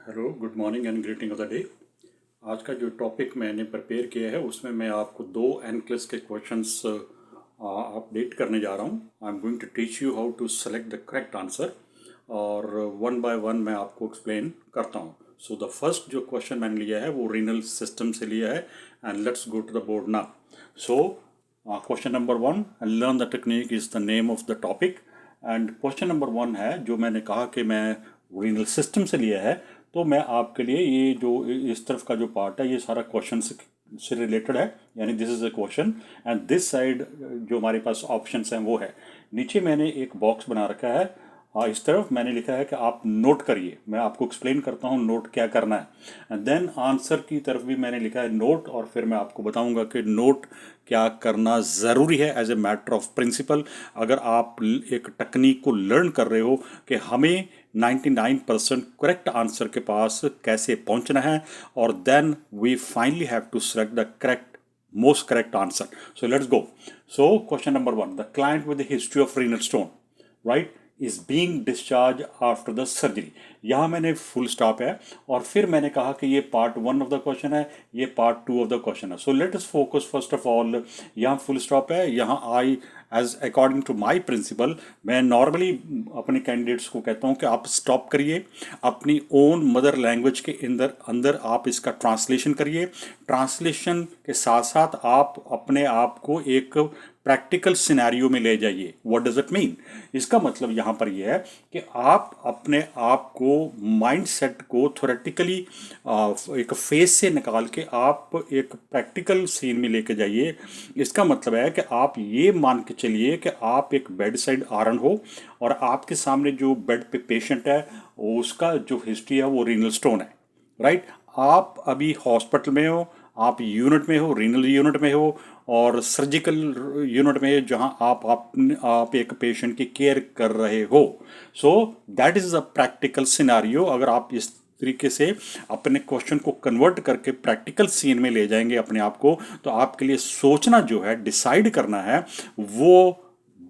Hello, good morning and greeting of the day. आज का जो टॉपिक मैंने प्रिपेयर किया है उसमें मैं आपको दो एनक्लेस के क्वेश्चंस अपडेट करने जा रहा हूँ। I am going to teach you how to select the correct answer और वन बाय वन मैं आपको एक्सप्लेन करता हूँ। सो द फर्स्ट जो क्वेश्चन मैंने लिया है वो रीनल सिस्टम से लिया है and let's go to the board now. So question number one, learn the technique is the name of the topic. And question number one है जो मैंने कहा कि मैं रीनल सिस्टम से लिया है, तो मैं आपके लिए ये जो इस तरफ का जो पार्ट है ये सारा क्वेश्चन से रिलेटेड है, यानी this is a question and this side जो हमारे पास ऑप्शंस हैं वो है। नीचे मैंने एक बॉक्स बना रखा है, इस तरफ मैंने लिखा है कि आप नोट करिए। मैं आपको एक्सप्लेन करता हूँ नोट क्या करना है एंड देन आंसर की तरफ भी मैंने लिखा है नोट, और फिर मैं आपको बताऊंगा कि नोट क्या करना ज़रूरी है as a matter of principle. अगर आप एक टेक्निक को लर्न कर रहे हो कि हमें 99% करेक्ट आंसर के पास कैसे पहुंचना है, और then we finally have to select the correct most correct answer. So let's go. So question number one, the client with the history of renal stone, right, is being discharged after the surgery. यहाँ मैंने full stop है और फिर मैंने कहा कि ये part one of the question है, ये part two of the question है। So let us focus first of all, यहाँ फुल स्टॉप है, यहाँ I as according to my principle मैं नॉर्मली अपने कैंडिडेट्स को कहता हूँ कि आप स्टॉप करिए, अपनी ओन मदर लैंग्वेज के अंदर अंदर आप इसका ट्रांसलेशन करिए। ट्रांसलेशन के साथ साथ आप अपने आप को एक प्रैक्टिकल सिनेरियो में ले जाइए। What does it mean? इसका मतलब यहाँ पर यह है कि आप अपने आप को माइंड सेट को थोरेटिकली एक फेस से निकाल के आप एक प्रैक्टिकल सीन में लेके जाइए। इसका मतलब है कि आप ये मान के चलिए कि आप एक बेड साइड आरन हो और आपके सामने जो बेड पे पेशेंट है उसका जो हिस्ट्री है वो रीनल स्टोन है, राइट। आप अभी हॉस्पिटल में हो, आप यूनिट में हो, रीनल यूनिट में हो और सर्जिकल यूनिट में जहां आप एक पेशेंट की केयर कर रहे हो। So that is a practical scenario. अगर आप इस तरीके से अपने क्वेश्चन को कन्वर्ट करके प्रैक्टिकल सीन में ले जाएंगे अपने आप को, तो आपके लिए सोचना जो है, डिसाइड करना है, वो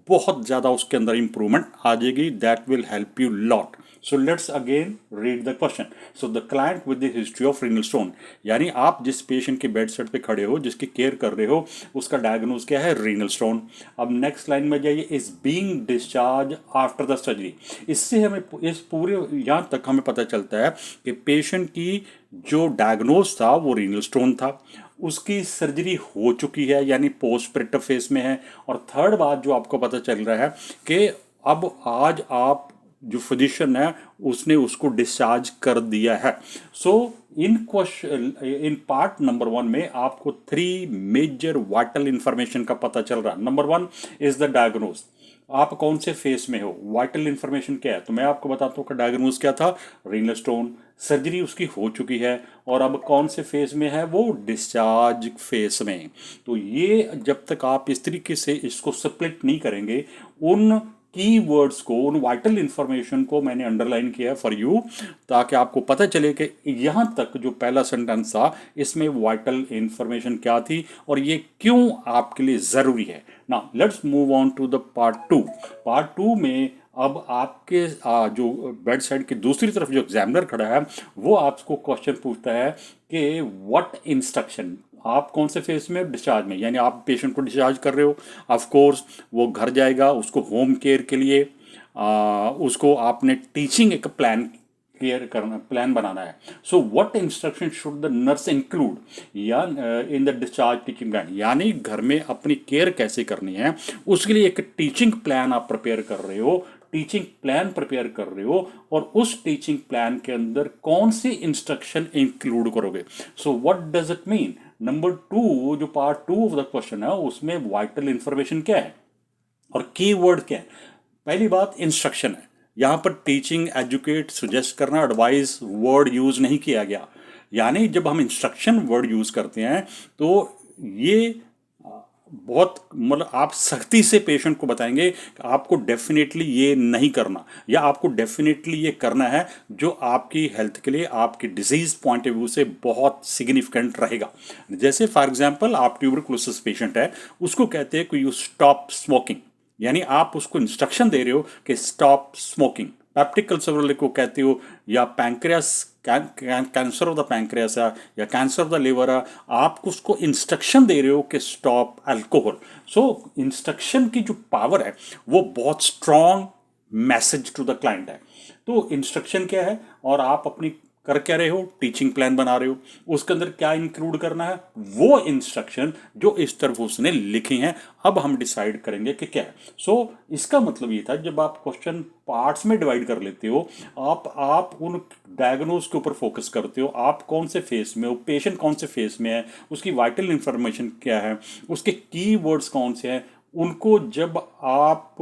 बहुत ज़्यादा उसके अंदर इंप्रूवमेंट आ जाएगी। That will help you lot. So let's again read the question. So the client with the history of renal stone, यानी आप जिस पेशेंट के बेड सेट पे खड़े हो, जिसकी केयर कर रहे हो, उसका डायग्नोज क्या है? Renal stone. अब नेक्स्ट लाइन में जाइए, is being discharge after the surgery. इससे हमें इस पूरे यहाँ तक हमें पता चलता है कि पेशेंट की जो डायग्नोज था वो रीनल स्टोन था, उसकी सर्जरी हो चुकी है यानी पोस्ट ऑपरेटिव फेस में है। और थर्ड बात जो आपको पता चल रहा है कि अब आज आप जो फिजिशियन है उसने उसको डिस्चार्ज कर दिया है। So in question in part number one में आपको थ्री मेजर वाइटल इंफॉर्मेशन का पता चल रहा है। Number one is the diagnose, आप कौन से फेस में हो, वाइटल इंफॉर्मेशन क्या है। तो मैं आपको बताता हूँ कि डायग्नोज क्या था? Renal stone. सर्जरी उसकी हो चुकी है और अब कौन से फेज में है? वो डिस्चार्ज फेस में। तो ये जब तक आप इस तरीके से इसको स्प्लिट नहीं करेंगे, उन की वर्ड्स को, उन वाइटल इंफॉर्मेशन को मैंने अंडरलाइन किया है फॉर यू, ताकि आपको पता चले कि यहाँ तक जो पहला सेंटेंस था इसमें वाइटल इंफॉर्मेशन क्या थी और ये क्यों आपके लिए ज़रूरी है। Now let's move on to the part two. Part two में अब आपके जो बेड साइड की दूसरी तरफ जो एग्जामिनर खड़ा है वो आपको क्वेश्चन पूछता है कि व्हाट इंस्ट्रक्शन, आप कौन से फेज में? डिस्चार्ज में, यानी आप पेशेंट को डिस्चार्ज कर रहे हो। ऑफ कोर्स वो घर जाएगा, उसको होम केयर के लिए उसको आपने टीचिंग एक प्लान क्लियर करना, प्लान बनाना है। So what instruction should the nurse include या in the discharge teaching plan, यानी घर में अपनी केयर कैसे करनी है उसके लिए एक टीचिंग प्लान आप प्रिपेयर कर रहे हो, टीचिंग प्लान प्रिपेयर कर रहे हो, और उस टीचिंग प्लान के अंदर कौन सी इंस्ट्रक्शन इंक्लूड करोगे। So what does it mean? Number two, जो part two of the question है उसमें वाइटल इंफॉर्मेशन क्या है और की वर्ड क्या है। पहली बात इंस्ट्रक्शन है, यहाँ पर टीचिंग, एजुकेट, सजेस्ट करना, एडवाइस वर्ड यूज नहीं किया गया। यानी जब हम इंस्ट्रक्शन वर्ड यूज करते हैं तो ये बहुत मतलब आप सख्ती से पेशेंट को बताएंगे कि आपको डेफिनेटली ये नहीं करना या आपको डेफिनेटली ये करना है जो आपकी हेल्थ के लिए, आपकी डिजीज पॉइंट ऑफ व्यू से बहुत सिग्निफिकेंट रहेगा। जैसे फॉर एग्जांपल आप ट्यूबरकुलोसिस पेशेंट है, उसको कहते हैं कि यू स्टॉप स्मोकिंग, यानी आप उसको इंस्ट्रक्शन दे रहे हो कि स्टॉप स्मोकिंग। पेप्टिक अल्सर को कहते हो या pancreas cancer of the pancreas है या कैंसर ऑफ द लिवर है, आप उसको इंस्ट्रक्शन दे रहे हो कि स्टॉप अल्कोहल। सो इंस्ट्रक्शन की जो पावर है वो बहुत strong message to the client है। तो इंस्ट्रक्शन क्या है और आप अपनी कर क्या रहे हो, टीचिंग प्लान बना रहे हो, उसके अंदर क्या इंक्लूड करना है, वो इंस्ट्रक्शन जो इस तरफ उसने लिखी हैं अब हम डिसाइड करेंगे कि क्या है। सो इसका मतलब ये था, जब आप क्वेश्चन पार्ट्स में डिवाइड कर लेते हो, आप उन डायग्नोज के ऊपर फोकस करते हो, आप कौन से फेस में हो, पेशेंट कौन से फेस में है, उसकी वाइटल इंफॉर्मेशन क्या है, उसके की वर्ड्स कौन से हैं, उनको जब आप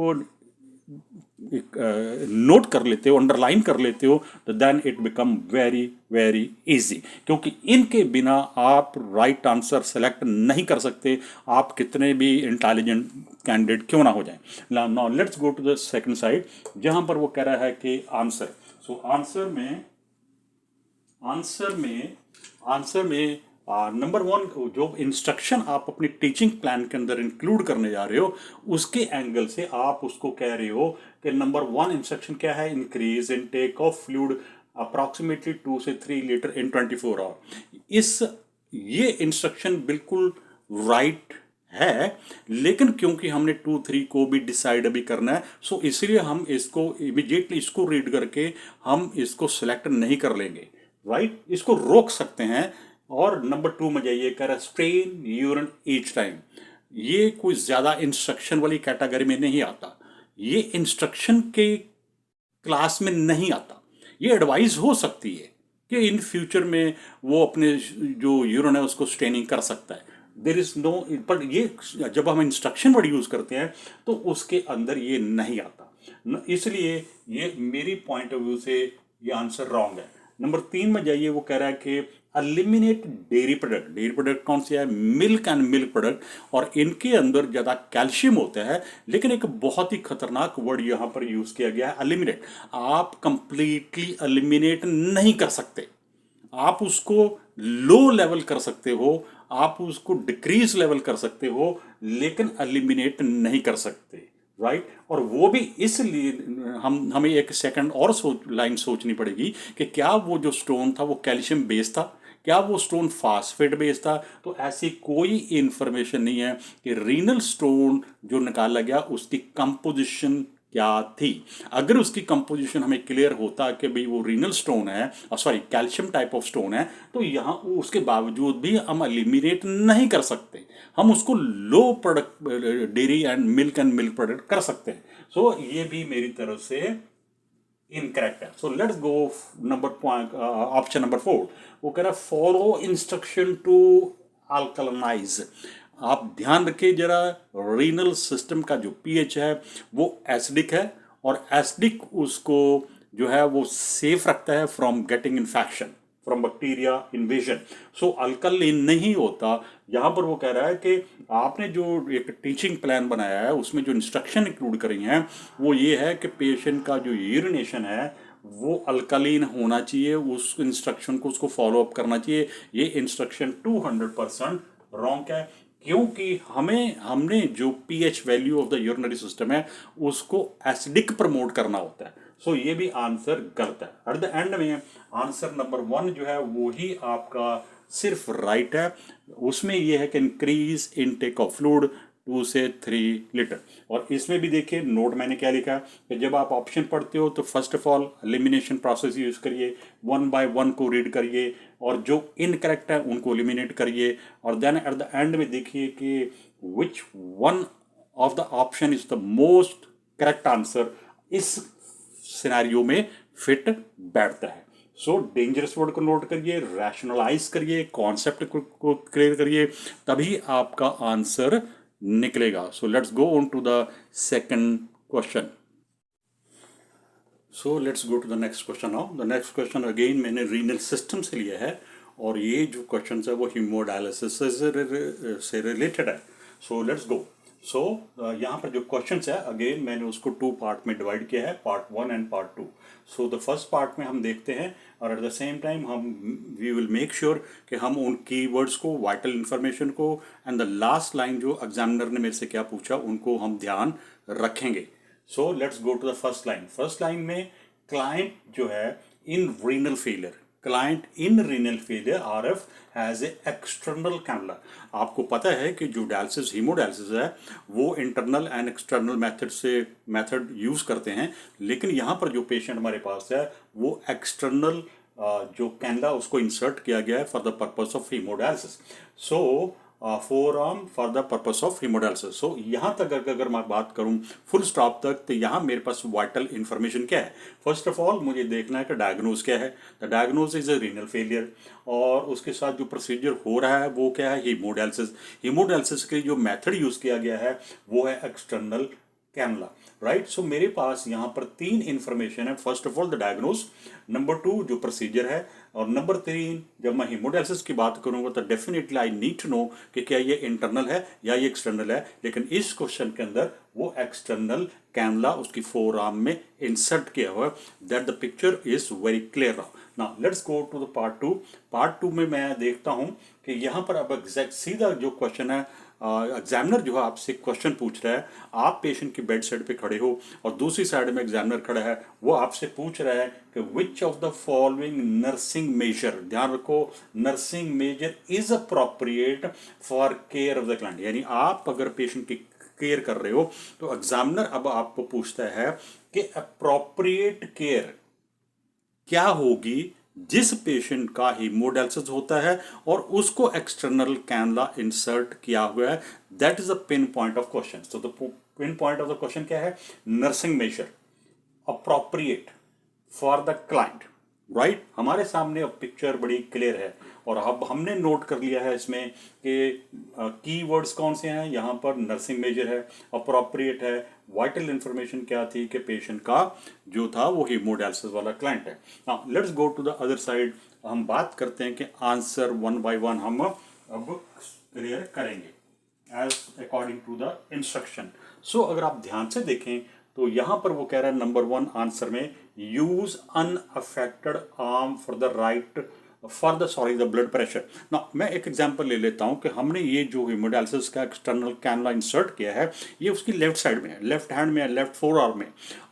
नोट कर लेते हो, अंडरलाइन कर लेते हो, तो then it become very very easy, क्योंकि इनके बिना आप राइट आंसर सेलेक्ट नहीं कर सकते, आप कितने भी इंटेलिजेंट कैंडिडेट क्यों ना हो जाए। Now let's go to the second side, जहां पर वो कह रहा है कि आंसर। सो आंसर में नंबर वन, जो इंस्ट्रक्शन आप अपनी टीचिंग प्लान के अंदर इंक्लूड करने जा रहे हो, उसके एंगल से आप उसको कह रहे हो कि नंबर वन इंस्ट्रक्शन क्या है, increase in take of fluid approximately 2 से 3 लीटर इन 24 आवर। ये इंस्ट्रक्शन बिल्कुल राइट है, लेकिन क्योंकि हमने 2-3 को भी डिसाइड अभी करना है, सो इसलिए हम इसको इमीडिएटली इसको रीड करके हम इसको सिलेक्ट नहीं कर लेंगे, राइट, इसको रोक सकते हैं। और नंबर 2 में जाइए, कह रहा स्ट्रेन यूरिन ईच टाइम, ये कोई ज़्यादा इंस्ट्रक्शन वाली कैटेगरी में नहीं आता, ये इंस्ट्रक्शन के क्लास में नहीं आता, ये एडवाइस हो सकती है कि इन फ्यूचर में वो अपने जो यूरिन है उसको स्ट्रेनिंग कर सकता है, देर इज नो, पर ये जब हम इंस्ट्रक्शन वर्ड यूज करते हैं तो उसके अंदर ये नहीं आता, इसलिए ये मेरी पॉइंट ऑफ व्यू से ये आंसर रॉन्ग है। नंबर 3 में जाइए, वो कह रहा है कि eliminate dairy product. Dairy product कौन सी है, मिल्क एंड मिल्क प्रोडक्ट, और इनके अंदर ज़्यादा कैल्शियम होता है, लेकिन एक बहुत ही खतरनाक वर्ड यहाँ पर यूज़ किया गया है, एलिमिनेट। आप कंप्लीटली एलिमिनेट नहीं कर सकते, आप उसको लो लेवल कर सकते हो, आप उसको डिक्रीज लेवल कर सकते हो, लेकिन एलिमिनेट नहीं कर सकते, राइट। और वो भी इसलिए हमें एक सेकंड और लाइन सोचनी पड़ेगी कि क्या वो जो स्टोन था वो कैल्शियम बेस्ड था, क्या वो स्टोन फास्फेट बेस्ड था। तो ऐसी कोई इंफॉर्मेशन नहीं है कि रीनल स्टोन जो निकाला गया उसकी कंपोजिशन क्या थी। अगर उसकी कंपोजिशन हमें क्लियर होता कि भाई वो रीनल स्टोन है, sorry calcium type of stone है, तो यहाँ उसके बावजूद भी हम एलिमिनेट नहीं कर सकते, हम उसको low product dairy and milk product कर सकते हैं। सो ये भी मेरी तरफ से इनकरेक्ट है। सो लेट्स गो ऑप्शन नंबर 4, वो कह रहा है फॉलो इंस्ट्रक्शन टू अल्कलाइज। आप ध्यान रखिए जरा, रीनल सिस्टम का जो पीएच है वो एसिडिक है, और एसिडिक उसको जो है वो सेफ रखता है from getting infection, from bacteria invasion. So alkaline नहीं होता। यहाँ पर वो कह रहा है कि आपने जो एक टीचिंग प्लान बनाया है उसमें जो इंस्ट्रक्शन इंक्लूड करी हैं वो ये है कि पेशेंट का जो यूरिनेशन है वो अल्कलीन होना चाहिए, उस इंस्ट्रक्शन को उसको फॉलो अप करना चाहिए। ये इंस्ट्रक्शन 200% रॉन्ग है, क्योंकि हमने जो pH value of the urinary system है उसको एसिडिक प्रमोट करना होता है। सो ये भी आंसर गलत है। एट द एंड में आंसर नंबर 1 जो है वो ही आपका सिर्फ राइट है। उसमें ये है कि इंक्रीज इनटेक ऑफ फ्लूइड 2 से 3 लीटर। और इसमें भी देखिए नोट मैंने क्या लिखा कि जब आप ऑप्शन पढ़ते हो तो first of all elimination process use करिए, 1 by 1 को रीड करिए, और जो इनकरेक्ट है उनको एलिमिनेट करिए, और देन एट द एंड में देखिए कि which one of the option is the most correct answer इस सिनेरियो में फिट बैठता है। सो डेंजरस वर्ड को नोट करिए, रैशनलाइज करिए, कॉन्सेप्ट को क्लियर करिए, तभी आपका आंसर निकलेगा। So let's go on to the second question. So let's go to the next question now. The next question again मैंने रीनल सिस्टम से लिया है, और ये जो क्वेश्चन है वो हीमोडायलिसिस से रिलेटेड है। सो लेट्स गो। सो यहाँ पर जो क्वेश्चन है अगेन मैंने उसको 2 पार्ट में डिवाइड किया है, part 1 and part 2। So the first part में हम देखते हैं, और एट द सेम टाइम हम वी विल मेक श्योर कि हम उन कीवर्ड्स को, वाइटल इंफॉर्मेशन को, एंड द लास्ट लाइन जो एग्जामिनर ने मेरे से क्या पूछा उनको हम ध्यान रखेंगे। So let's go to the first line. First line में क्लाइंट जो है in renal failure, client in renal failure RF has a external cannula। आपको पता है कि जो डायलिसिस हीमोडायलिसिस है वो internal and external method use करते हैं, लेकिन यहाँ पर जो पेशेंट हमारे पास है वो एक्सटर्नल जो कैनला उसको इंसर्ट किया गया है for the purpose of haemodialysis. So forearm for the purpose of haemodialysis. So यहाँ तक अगर मैं बात करूँ फुल स्टॉप तक, तो यहाँ मेरे पास वाइटल इंफॉर्मेशन क्या है। फर्स्ट ऑफ ऑल मुझे देखना है कि डायग्नोज क्या है। The diagnose is a renal failure, और उसके साथ जो प्रोसीजर हो रहा है वो क्या है, हीमोडायलिसिस। हीमोडायलिसिस के जो मेथड यूज किया गया है वो है एक्सटर्नल कैनला, राइट। सो मेरे पास यहाँ पर तीन इंफॉर्मेशन है। First of all the diagnose, number two जो प्रोसीजर है, और नंबर तीन जब मैं हीमोडायलिसिस की बात करूंगा तो definitely I need to know कि क्या ये इंटरनल है या ये एक्सटर्नल है। लेकिन इस क्वेश्चन के अंदर वो एक्सटर्नल कैनला उसकी फोर आर्म में इंसर्ट किया हुआ है। That the picture is very clear now. Let's go to the part two. Part two में मैं देखता हूं कि यहाँ पर अब एग्जैक्ट सीधा जो क्वेश्चन है, एग्जामिनर जो है आपसे क्वेश्चन पूछ रहा है, आप पेशेंट की बेड साइड पे खड़े हो और दूसरी साइड में एग्जामिनर खड़ा है, वो आपसे पूछ रहा है कि which of the following nursing measure, ध्यान रखो, nursing measure is appropriate for care of the client. यानी आप अगर पेशेंट की केयर कर रहे हो तो एग्जामिनर अब आपको पूछता है कि अप्रोप्रिएट केयर क्या होगी जिस पेशेंट का हीमोडायलिसिस होता है और उसको एक्सटर्नल कैनला इंसर्ट किया हुआ है। That is the pinpoint of question. So the pinpoint of the question क्या है, nursing measure appropriate for the client, right. हमारे सामने अब पिक्चर बड़ी क्लियर है और अब हमने नोट कर लिया है इसमें कि की वर्ड्स कौन से हैं। यहाँ पर नर्सिंग मेजर है, अप्रोप्रिएट है, वाइटल इंफॉर्मेशन क्या थी कि पेशेंट का जो था वो हीमोडायलिसिस वाला क्लाइंट है। Now let's go to the other side. हम बात करते हैं कि आंसर वन बाय वन हम अब क्लियर करेंगे as according to the instruction. So अगर आप ध्यान से देखें तो यहाँ पर वो कह रहा है नंबर वन आंसर में, use unaffected arm for the right for the sorry the blood pressure. ना मैं एक एग्जांपल ले लेता हूँ कि हमने ये जो हीमोडायलिसिस का एक्सटर्नल कैनला इंसर्ट किया है ये उसकी लेफ्ट साइड में है, लेफ्ट हैंड में है, लेफ्ट फोर आर्म में।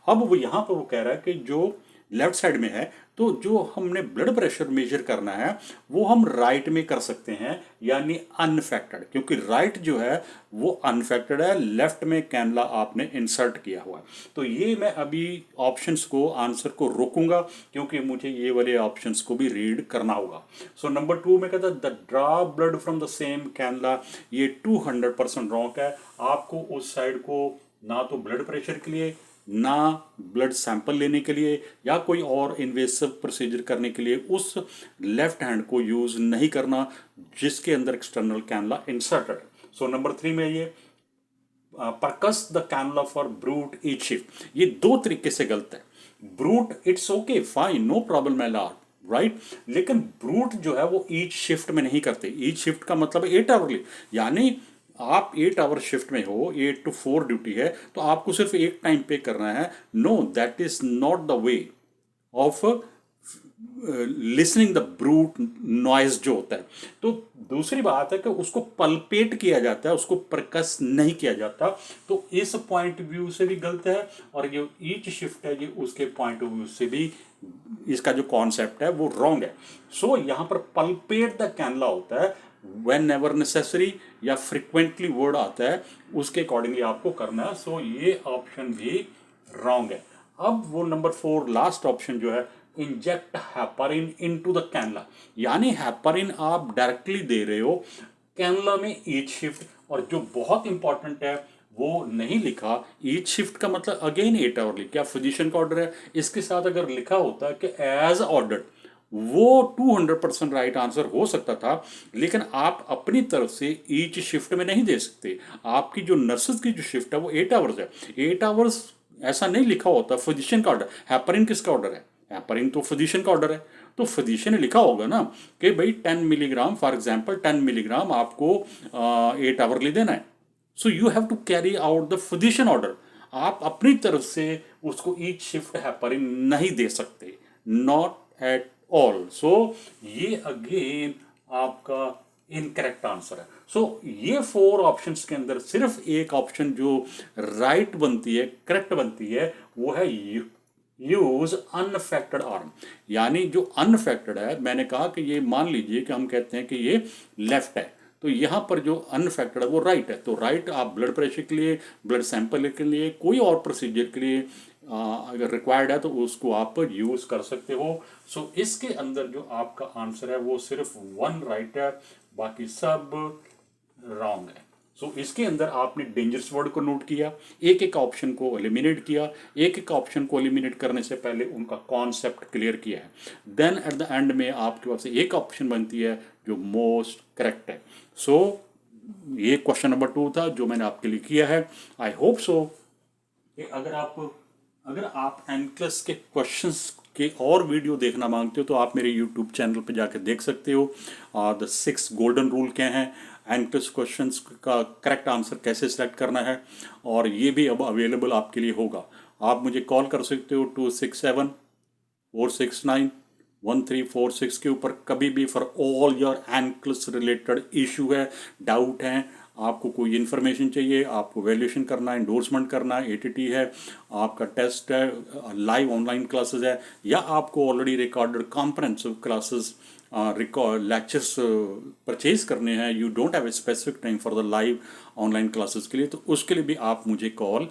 अब वो यहाँ पर वो कह रहा है कि जो लेफ्ट साइड में है तो जो हमने ब्लड प्रेशर मेजर करना है वो हम राइट में कर सकते हैं, यानी अनफेक्टेड, क्योंकि राइट जो है वो अनफेक्टेड है, लेफ्ट में कैनला आपने इंसर्ट किया हुआ है। तो ये मैं अभी ऑप्शंस को, आंसर को रोकूंगा क्योंकि मुझे ये वाले ऑप्शंस को भी रीड करना होगा। सो नंबर टू में कहता है the draw blood from the same cannula, ये 200% रॉन्ग है। आपको उस साइड को ना तो ब्लड प्रेशर के लिए, ना ब्लड सैंपल लेने के लिए या कोई और इन्वेसिव प्रोसीजर करने के लिए उस लेफ्ट हैंड को यूज नहीं करना जिसके अंदर external cannula inserted. So number three में ये percuss the cannula for bruit each shift, ये दो तरीके से गलत है। Bruit it's okay fine no problem my lord, right, लेकिन ब्रूट जो है वो ईच शिफ्ट में नहीं करते। ईच शिफ्ट का मतलब 8 आवरली, यानी आप 8 आवर शिफ्ट में हो, 8 to 4 ड्यूटी है तो आपको सिर्फ एक टाइम पे करना है। No, that is not the way of listening the bruit noise जो होता है। तो दूसरी बात है कि उसको पल्पेट किया जाता है, उसको प्रकस नहीं किया जाता। तो इस पॉइंट व्यू से भी गलत है, और जो ईच शिफ्ट है ये उसके पॉइंट ऑफ व्यू से भी इसका जो कॉन्सेप्ट है वो रॉन्ग है। सो यहाँ पर पल्पेट द कैनला होता है वेन एवर नेसेसरी या फ्रिक्वेंटली वर्ड आता है उसके अकॉर्डिंगली आपको करना है। सो ये ऑप्शन भी रॉन्ग है। अब वो नंबर 4 लास्ट ऑप्शन जो है, इंजेक्ट हेपारिन इनटू द कैनला, यानी हेपारिन आप डायरेक्टली दे रहे हो कैनला में ईच शिफ्ट, और जो बहुत इंपॉर्टेंट है वो नहीं लिखा। ईच शिफ्ट का मतलब अगेन 8 आवरली, क्या फिजिशियन का ऑर्डर है, इसके साथ अगर लिखा होता कि एज ऑर्डर्ड, वो 200% राइट आंसर हो सकता था। लेकिन आप अपनी तरफ से ईच शिफ्ट में नहीं दे सकते। आपकी जो नर्सेज की जो शिफ्ट है वो 8 आवर्स है, 8 आवर्स ऐसा नहीं लिखा होता। फिजिशियन का ऑर्डर, हेपरिन किसका ऑर्डर है, हेपरिन तो फिजिशियन का ऑर्डर है। तो फिजिशियन ने लिखा होगा ना कि भाई 10 मिलीग्राम, फॉर एग्जाम्पल 10 मिलीग्राम आपको 8 आवरली देना है। So you have to carry out the physician order. आप अपनी तरफ से उसको ईच शिफ्ट हेपरिन नहीं दे सकते, नॉट एट ऑल। सो ये अगेन आपका इनकरेक्ट आंसर है। सो ये 4 ऑप्शंस के अंदर सिर्फ एक ऑप्शन जो राइट बनती है, करेक्ट बनती है, वो है यूज अनफेक्टेड आर्म, यानी जो अनफेक्टेड है, मैंने कहा कि ये मान लीजिए कि हम कहते हैं कि ये लेफ्ट है, तो यहाँ पर जो अनफेक्टेड है वो राइट है, तो राइट आप ब्लड प्रेशर के लिए, ब्लड सैंपल के लिए, कोई और प्रोसीजर के लिए अगर रिक्वायर्ड है तो उसको आप यूज़ कर सकते हो। सो इसके अंदर जो आपका आंसर है वो सिर्फ वन राइट है, बाकी सब रॉन्ग है। सो इसके अंदर आपने डेंजरस वर्ड को नोट किया, एक एक ऑप्शन को एलिमिनेट किया, एक एक ऑप्शन को एलिमिनेट करने से पहले उनका कॉन्सेप्ट क्लियर किया है, देन एट द एंड में आपके पास एक ऑप्शन बनती है जो मोस्ट करेक्ट है। सो ये क्वेश्चन नंबर 2 था जो मैंने आपके लिए किया है। आई होप सो कि अगर आप एनक्लस के क्वेश्चंस के और वीडियो देखना मांगते हो तो आप मेरे यूट्यूब चैनल पर जाकर देख सकते हो। द 6 गोल्डन रूल क्या हैं, एनक्लस क्वेश्चंस का करेक्ट आंसर कैसे सेलेक्ट करना है, और ये भी अब अवेलेबल आपके लिए होगा। आप मुझे कॉल कर सकते हो 267-469-1346 के ऊपर, कभी भी, for all your NCLEX related issue है, डाउट हैं, आपको कोई इन्फॉर्मेशन चाहिए, आपको वैल्यूएशन करना है, इंडोर्समेंट करना है, एटीटी है, आपका टेस्ट है, लाइव ऑनलाइन क्लासेस है, या आपको already recorded comprehensive classes record lectures purchase करने हैं, you don't have a specific time for the live online classes के लिए, तो उसके लिए भी आप मुझे कॉल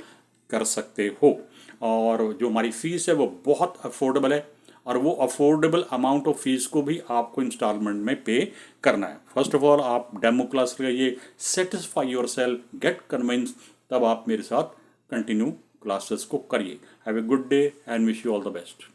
कर सकते हो। और जो हमारी फ़ीस है वो बहुत अफोर्डेबल है, और वो अफोर्डेबल अमाउंट ऑफ फीस को भी आपको इंस्टॉलमेंट में पे करना है। फर्स्ट ऑफ ऑल आप डेमो क्लास लगाइए, satisfy your self, get convince, तब आप मेरे साथ कंटिन्यू क्लासेस को करिए। Have a good day and wish you all the best.